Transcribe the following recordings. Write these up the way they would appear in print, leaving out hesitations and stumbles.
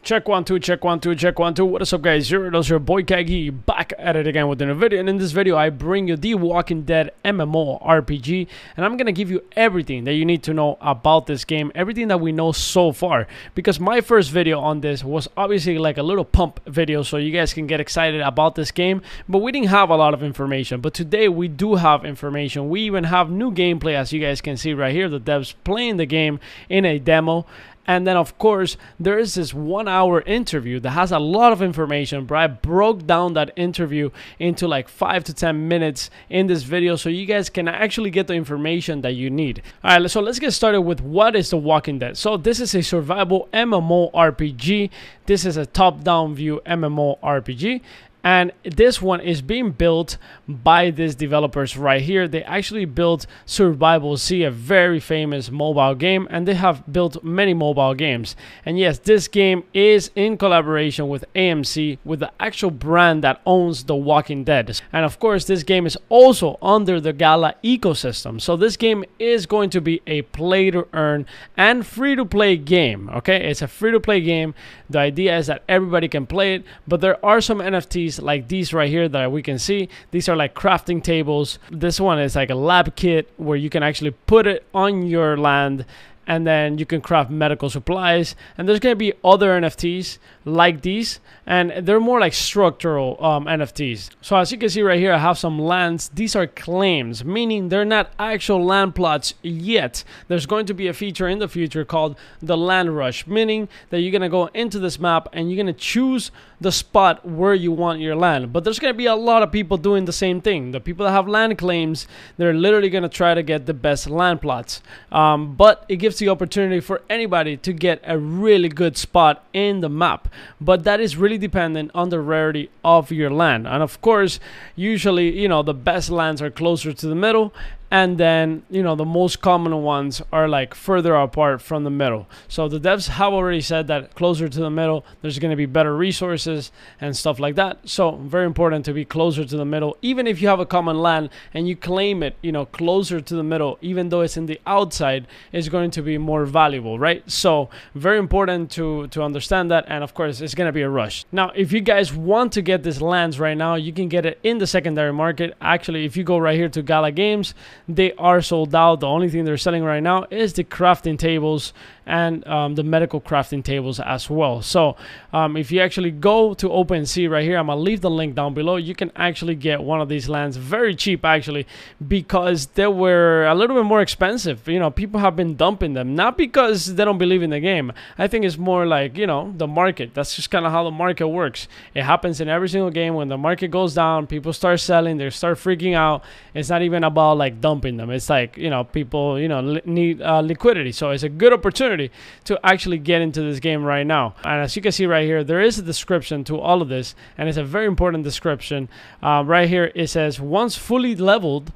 Check one, two, check one, two, check one, two. What is up, guys? Here it is, your boy Kagi, back at it again with a new video. And in this video, I bring you the Walking Dead MMO RPG. And I'm gonna give you everything that you need to know about this game, everything that we know so far. Because my first video on this was obviously like a little pump video, so you guys can get excited about this game. But we didn't have a lot of information. But today, we do have information. We even have new gameplay, as you guys can see right here. The devs playing the game in a demo. And then, of course, there is this 1 hour interview that has a lot of information, but I broke down that interview into like 5 to 10 minutes in this video so you guys can actually get the information that you need. All right, so let's get started with what is The Walking Dead. So this is a survival MMO RPG. This is a top-down view MMO RPG. And this one is being built by these developers right here. They actually built Survival Z, a very famous mobile game, and they have built many mobile games. And yes, this game is in collaboration with AMC, with the actual brand that owns The Walking Dead. And of course, this game is also under the Gala ecosystem. So this game is going to be a play to earn and free to play game. Okay, it's a free to play game. The idea is that everybody can play it, but there are some NFTs like these right here that we can see. These are like crafting tables. This one is like a lab kit where you can actually put it on your land and then you can craft medical supplies. And there's going to be other NFTs like these, and they're more like structural NFTs. So as you can see right here, I have some lands. These are claims, meaning they're not actual land plots yet. There's going to be a feature in the future called the land rush, meaning that you're going to go into this map and you're going to choose the spot where you want your land. But there's going to be a lot of people doing the same thing. The people that have land claims, they're literally going to try to get the best land plots. But it gives the opportunity for anybody to get a really good spot in the map. But that is really dependent on the rarity of your land. And of course, usually, you know, the best lands are closer to the middle. And then, you know, the most common ones are like further apart from the middle. So the devs have already said that closer to the middle, there's going to be better resources and stuff like that. So very important to be closer to the middle. Even if you have a common land and you claim it, you know, closer to the middle, even though it's in the outside, is going to be more valuable, right? So very important to understand that. And of course, it's going to be a rush. Now, if you guys want to get these lands right now, you can get it in the secondary market. Actually, if you go right here to Gala Games, they are sold out. The only thing they're selling right now is the crafting tables and the medical crafting tables as well. So if you actually go to OpenSea right here, I'm gonna leave the link down below. You can actually get one of these lands very cheap, actually, because they were a little bit more expensive. You know, people have been dumping them, not because they don't believe in the game. I think it's more like, you know, the market. That's just kind of how the market works. It happens in every single game. When the market goes down, people start selling, they start freaking out. It's not even about like dumping them. It's like, you know, people, you know, need liquidity. So it's a good opportunity to actually get into this game right now. And as you can see right here, there is a description to all of this, and it's a very important description. Right here it says, once fully leveled,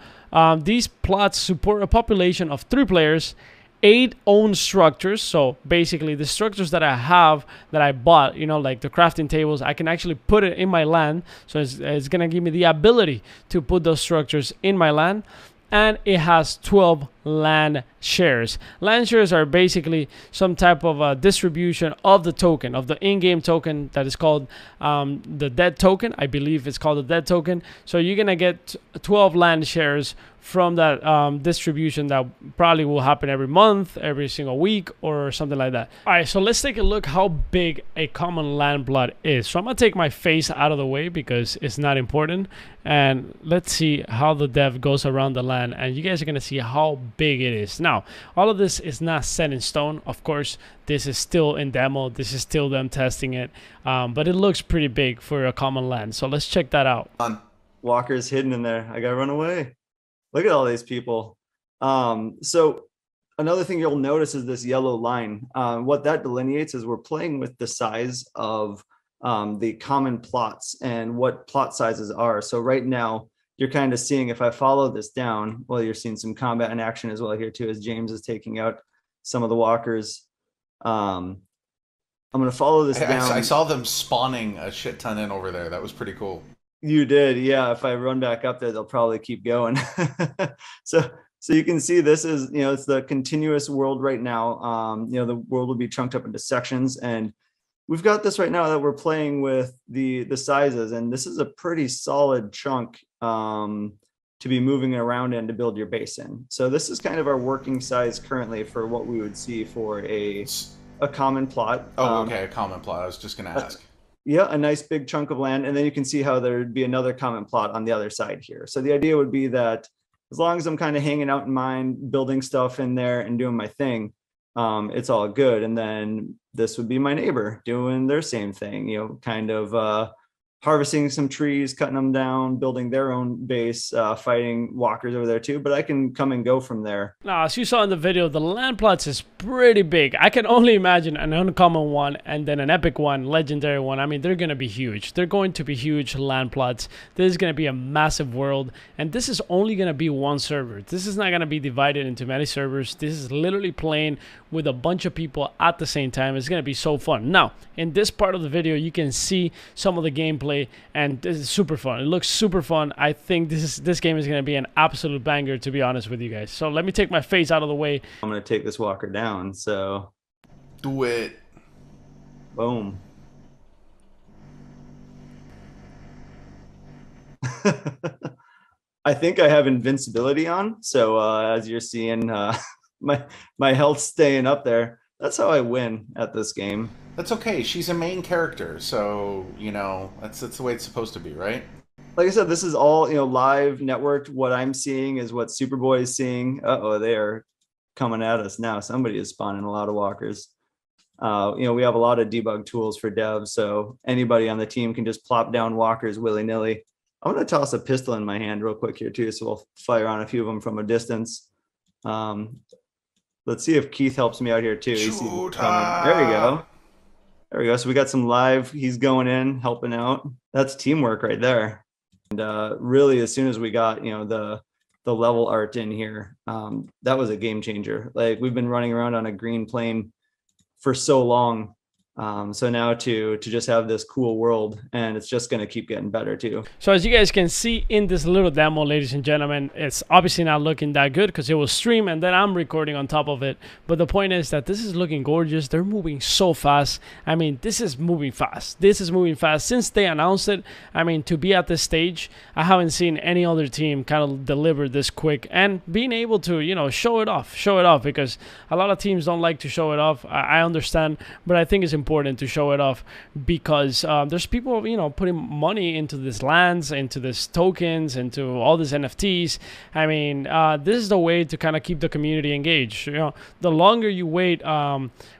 these plots support a population of 3 players, 8 owned structures. So basically the structures that I have, that I bought, you know, like the crafting tables, I can actually put it in my land. So it's gonna give me the ability to put those structures in my land. And it has 12 land shares. Land shares are basically some type of distribution of the token, of the in-game token that is called the dead token. I believe it's called the dead token. So you're gonna get 12 land shares from that distribution that probably will happen every month, every single week, or something like that. All right, so let's take a look how big a common land plot is. So I'm gonna take my face out of the way because it's not important, and let's see how the dev goes around the land, and you guys are gonna see how big it is. Now, all of this is not set in stone. Of course, this is still in demo. This is still them testing it, but it looks pretty big for a common land. So let's check that out. Walker's hidden in there. I gotta run away. Look at all these people. So another thing you'll notice is this yellow line. What that delineates is we're playing with the size of the common plots and what plot sizes are. So right now, you're kind of seeing, if I follow this down, well, you're seeing some combat in action as well here too, as James is taking out some of the walkers. I'm going to follow this down. I saw them spawning a shit ton in over there. That was pretty cool. You did, yeah. If I run back up there, they'll probably keep going. So you can see this is, you know, it's the continuous world right now. You know, the world will be chunked up into sections, and we've got this right now that we're playing with the sizes, and this is a pretty solid chunk to be moving around in to build your base in. So this is kind of our working size currently for what we would see for a common plot. Oh, okay, a common plot. I was just going to ask. Yeah, a nice big chunk of land. And then you can see how there'd be another common plot on the other side here. So the idea would be that as long as I'm kind of hanging out in mine, building stuff in there and doing my thing, it's all good. And then this would be my neighbor doing their same thing, you know, kind of harvesting some trees, cutting them down, building their own base, fighting walkers over there too. But I can come and go from there. Now, as you saw in the video, the land plots is pretty big. I can only imagine an uncommon one and then an epic one, legendary one. I mean, they're going to be huge. They're going to be huge land plots. This is going to be a massive world. And this is only going to be one server. This is not going to be divided into many servers. This is literally playing with a bunch of people at the same time. It's going to be so fun. Now, in this part of the video, you can see some of the gameplay, and this is super fun. It looks super fun. I think this game is going to be an absolute banger, to be honest with you guys. So let me take my face out of the way. I'm going to take this walker down. So do it. Boom. I think I have invincibility on. So as you're seeing, my health staying up there. That's how I win at this game. That's okay. She's a main character, so you know that's the way it's supposed to be, right? Like I said, this is all, you know, live networked. What I'm seeing is what Superboy is seeing. Uh-oh, they are coming at us now. Somebody is spawning a lot of walkers. You know, we have a lot of debug tools for devs, so anybody on the team can just plop down walkers willy-nilly. I'm going to toss a pistol in my hand real quick here too, so we'll fire on a few of them from a distance. Let's see if Keith helps me out here too. There we go. There we go. So we got some live. He's going in, helping out. That's teamwork right there. And really, as soon as we got, you know, the level art in here, that was a game changer. Like, we've been running around on a green plane for so long. So now to just have this cool world, and it's just going to keep getting better too. So as you guys can see in this little demo, ladies and gentlemen, it's obviously not looking that good because it was stream and then I'm recording on top of it. But the point is that this is looking gorgeous. They're moving so fast. I mean, this is moving fast. This is moving fast. Since they announced it, I mean, to be at this stage, I haven't seen any other team kind of deliver this quick and being able to, you know, show it off because a lot of teams don't like to show it off. I understand, but I think it's important to show it off because there's people, you know, putting money into this lands, into this tokens, into all these NFTs. I mean, this is the way to kind of keep the community engaged. You know, the longer you wait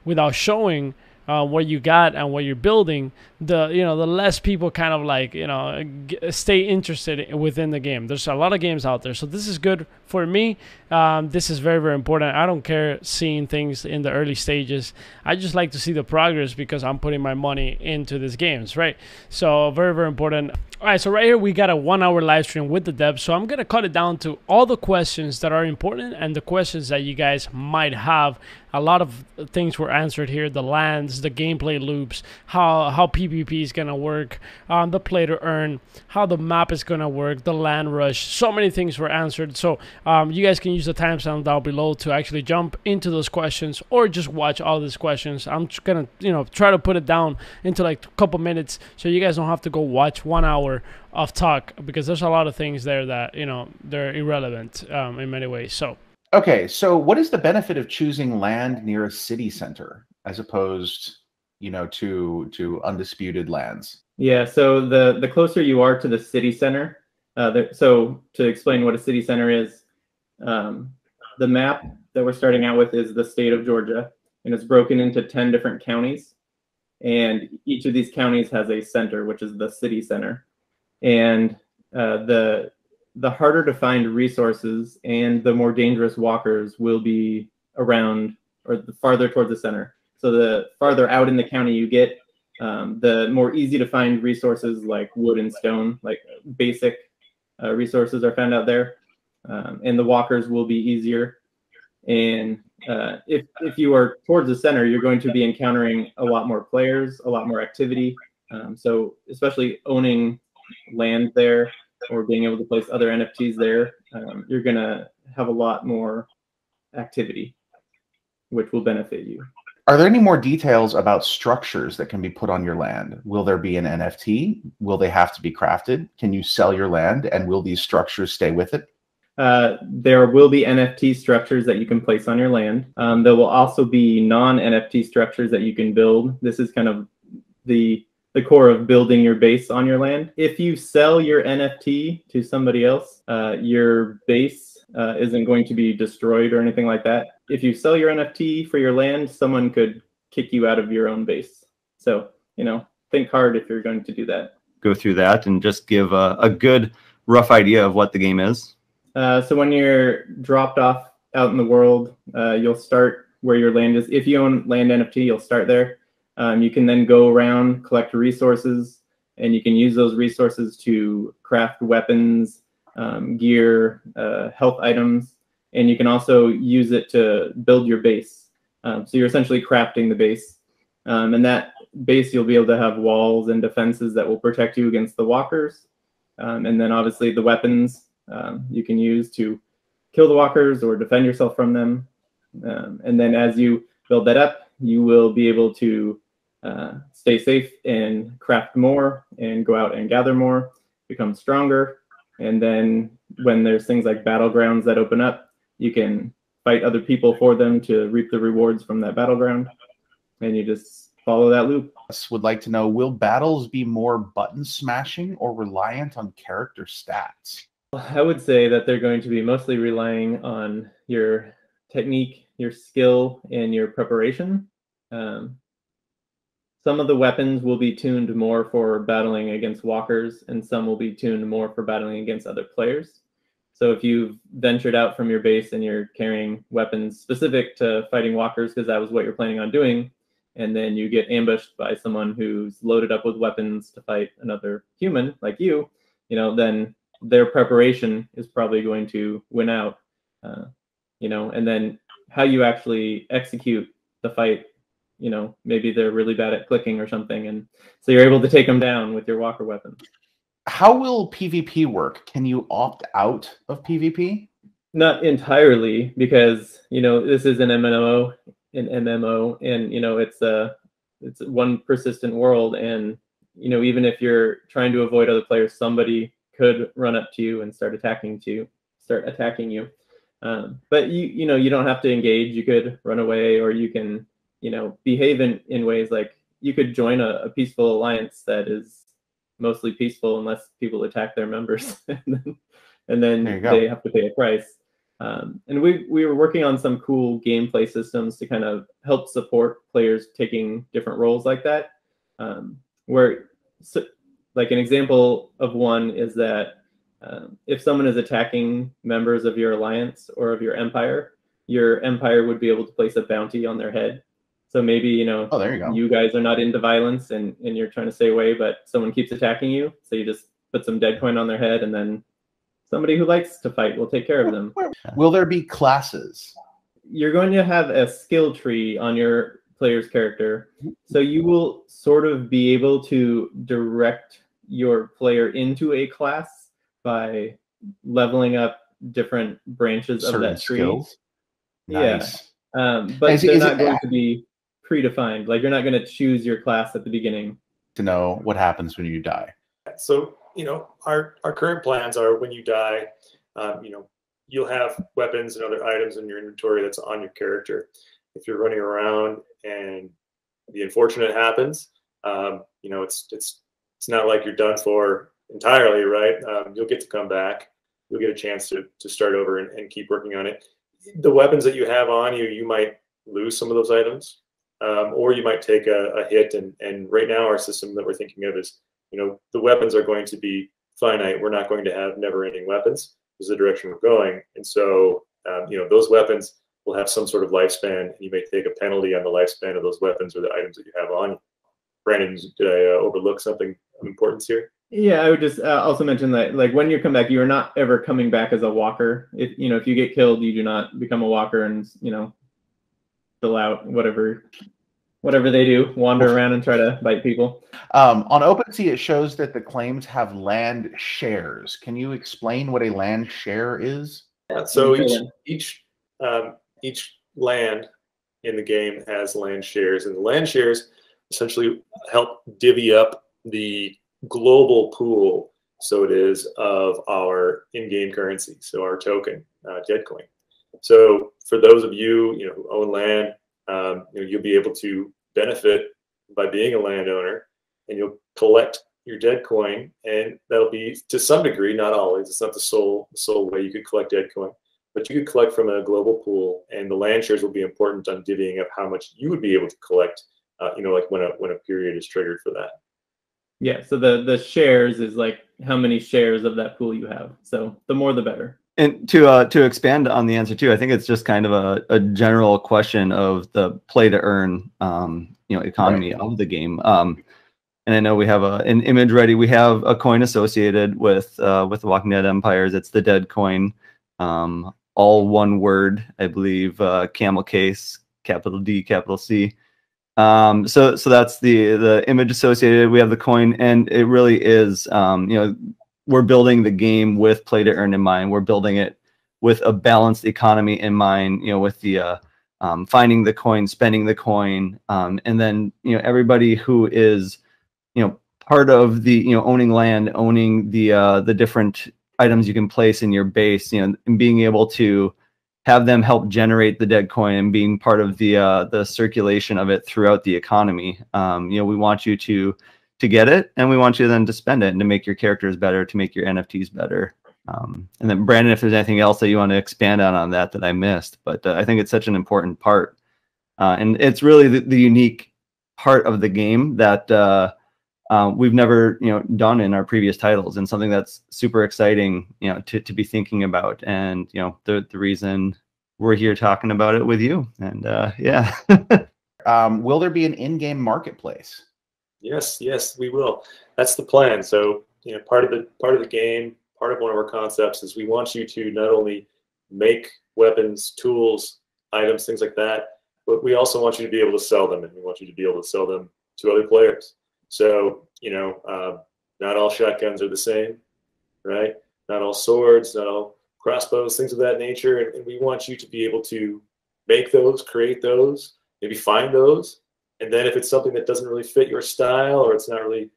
without showing what you got and what you're building, the less people kind of like, you know, stay interested within the game. There's a lot of games out there, so this is good for me. This is very, very important. I don't care seeing things in the early stages. I just like to see the progress because I'm putting my money into these games, right? So very, very important. All right, so right here we got a 1 hour live stream with the devs. So I'm gonna cut it down to all the questions that are important and the questions that you guys might have. A lot of things were answered here: the lands, the gameplay loops, how PvP is gonna work, the play to earn, how the map is gonna work, the land rush. So many things were answered. So you guys can use the timestamp down below to actually jump into those questions or just watch all these questions. I'm just gonna, you know, try to put it down into like a couple minutes so you guys don't have to go watch 1 hour of talk, because there's a lot of things there that, you know, they're irrelevant in many ways. So okay, so what is the benefit of choosing land near a city center as opposed, you know, to undisputed lands? Yeah, so the closer you are to the city center, so to explain what a city center is, the map that we're starting out with is the state of Georgia, and it's broken into 10 different counties, and each of these counties has a center, which is the city center. And the harder to find resources and the more dangerous walkers will be around, or the farther toward the center. So the farther out in the county you get, the more easy to find resources like wood and stone, like basic resources are found out there. And the walkers will be easier. And if you are towards the center, you're going to be encountering a lot more players, a lot more activity. So especially owning land there or being able to place other NFTs there, you're going to have a lot more activity, which will benefit you. Are there any more details about structures that can be put on your land? Will there be an NFT? Will they have to be crafted? Can you sell your land, and will these structures stay with it? There will be NFT structures that you can place on your land. There will also be non-NFT structures that you can build. This is kind of the core of building your base on your land. If you sell your NFT to somebody else, your base isn't going to be destroyed or anything like that. If you sell your NFT for your land, someone could kick you out of your own base. So, think hard if you're going to do that. Go through that and just give a good rough idea of what the game is. So when you're dropped off out in the world, you'll start where your land is. If you own land NFT, you'll start there. You can then go around, collect resources, and you can use those resources to craft weapons, gear, health items, and you can also use it to build your base. So you're essentially crafting the base. And that base, you'll be able to have walls and defenses that will protect you against the walkers. And then obviously the weapons you can use to kill the walkers or defend yourself from them. And then as you build that up, you will be able to stay safe and craft more and go out and gather more, become stronger. And then when there's things like battlegrounds that open up, you can fight other people for them to reap the rewards from that battleground. And you just follow that loop. Would like to know, will battles be more button smashing or reliant on character stats? I would say that they're going to be mostly relying on your technique, your skill, and your preparation. Some of the weapons will be tuned more for battling against walkers, and some will be tuned more for battling against other players. So if you've ventured out from your base and you're carrying weapons specific to fighting walkers because that was what you're planning on doing, and then you get ambushed by someone who's loaded up with weapons to fight another human like you, then their preparation is probably going to win out, and then how you actually execute the fight, maybe they're really bad at clicking or something, and so you're able to take them down with your walker weapons. How will PvP work? Can you opt out of PvP? Not entirely, because this is an MMO, and it's one persistent world, and even if you're trying to avoid other players, somebody could run up to you and start attacking you. But you don't have to engage. You could run away, or you can behave in ways like you could join a peaceful alliance that is mostly peaceful unless people attack their members, and then they have to pay a price. And we were working on some cool gameplay systems to kind of help support players taking different roles like that. Like an example of one is that if someone is attacking members of your alliance or of your empire would be able to place a bounty on their head. So maybe, oh, there you go. You guys are not into violence and you're trying to stay away, but someone keeps attacking you. So you just put some dead coin on their head, and then somebody who likes to fight will take care of them. Will there be classes? You're going to have a skill tree on your player's character. So you will sort of be able to direct your player into a class by leveling up different branches of that tree. Skills? Nice. Yeah. But they're not going to be predefined. Like, you're not going to choose your class at the beginning. To know what happens when you die. So, our current plans are when you die, you'll have weapons and other items in your inventory that's on your character. If you're running around and the unfortunate happens, it's not like you're done for entirely, right? You'll get to come back. You'll get a chance to start over and keep working on it. The weapons that you have on you, you might lose some of those items, or you might take a hit. And right now, our system that we're thinking of is, the weapons are going to be finite. We're not going to have never-ending weapons. This is the direction we're going. And so, those weapons will have some sort of lifespan, and you may take a penalty on the lifespan of those weapons or the items that you have on you. Brandon, did I overlook something of importance here? Yeah, I would just also mention that, like, when you come back, you are not ever coming back as a walker. If you get killed, you do not become a walker and fill out whatever they do, wander around and try to bite people. On OpenSea, it shows that the claims have land shares. Can you explain what a land share is? So each land in the game has land shares, and the land shares essentially help divvy up the global pool, so it is, of our in-game currency, so our token, Deadcoin. So for those of you, who own land, you'll be able to benefit by being a landowner, and you'll collect your Deadcoin, and that'll be, to some degree, not always, it's not the sole way you could collect Deadcoin, but you could collect from a global pool, and the land shares will be important on divvying up how much you would be able to collect, like when a period is triggered for that. Yeah, so the shares is like how many shares of that pool you have. So the more the better. And to expand on the answer too, I think it's just kind of a general question of the play to earn economy of the game. And I know we have an image ready. We have a coin associated with the Walking Dead Empires. It's the Dead coin, all one word, I believe. Camel case, capital D, capital C. So that's the image associated. We have the coin, and it really is, we're building the game with play to earn in mind. We're building it with a balanced economy in mind, with the finding the coin, spending the coin, and then everybody who is part of the owning land, owning the different items you can place in your base, and being able to have them help generate the dead coin and being part of the circulation of it throughout the economy. We want you to get it, and we want you then to spend it and to make your characters better, to make your NFTs better. And then Brandon, if there's anything else that you want to expand on that I missed, but I think it's such an important part, and it's really the unique part of the game that we've never done in our previous titles, and something that's super exciting to be thinking about, and the reason we're here talking about it with you. And yeah. Will there be an in-game marketplace? Yes, we will. That's the plan. So part of the game, part of one of our concepts is we want you to not only make weapons, tools, items, things like that, but we also want you to be able to sell them, and we want you to be able to sell them to other players. So, not all shotguns are the same, right? Not all swords, not all crossbows, things of that nature. And we want you to be able to make those, create those, maybe find those. And then if it's something that doesn't really fit your style, or it's not really,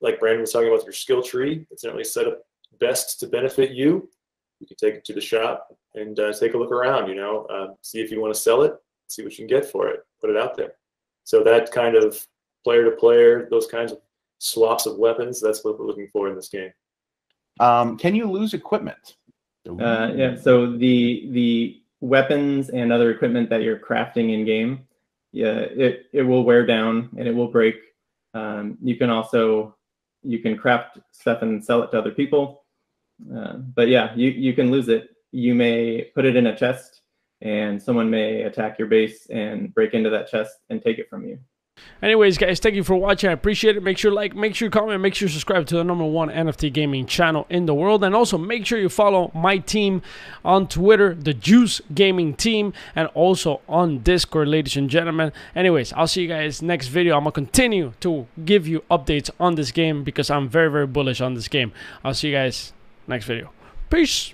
like Brandon was talking about, your skill tree, it's not really set up best to benefit you, you can take it to the shop and take a look around, see if you want to sell it, see what you can get for it, put it out there. So that kind of player to player, those kinds of swaps of weapons, that's what we're looking for in this game. Can you lose equipment? Yeah, so the weapons and other equipment that you're crafting in game, it will wear down and it will break. You can craft stuff and sell it to other people, but yeah, you can lose it. You may put it in a chest, and someone may attack your base and break into that chest and take it from you. Anyways, guys, thank you for watching. I appreciate it. Make sure like, make sure comment, make sure subscribe to the #1 NFT gaming channel in the world, and also make sure you follow my team on Twitter, the Juice Gaming Team, and also on Discord, ladies and gentlemen. Anyways, I'll see you guys next video. I'm gonna continue to give you updates on this game because I'm very, very bullish on this game. I'll see you guys next video. Peace.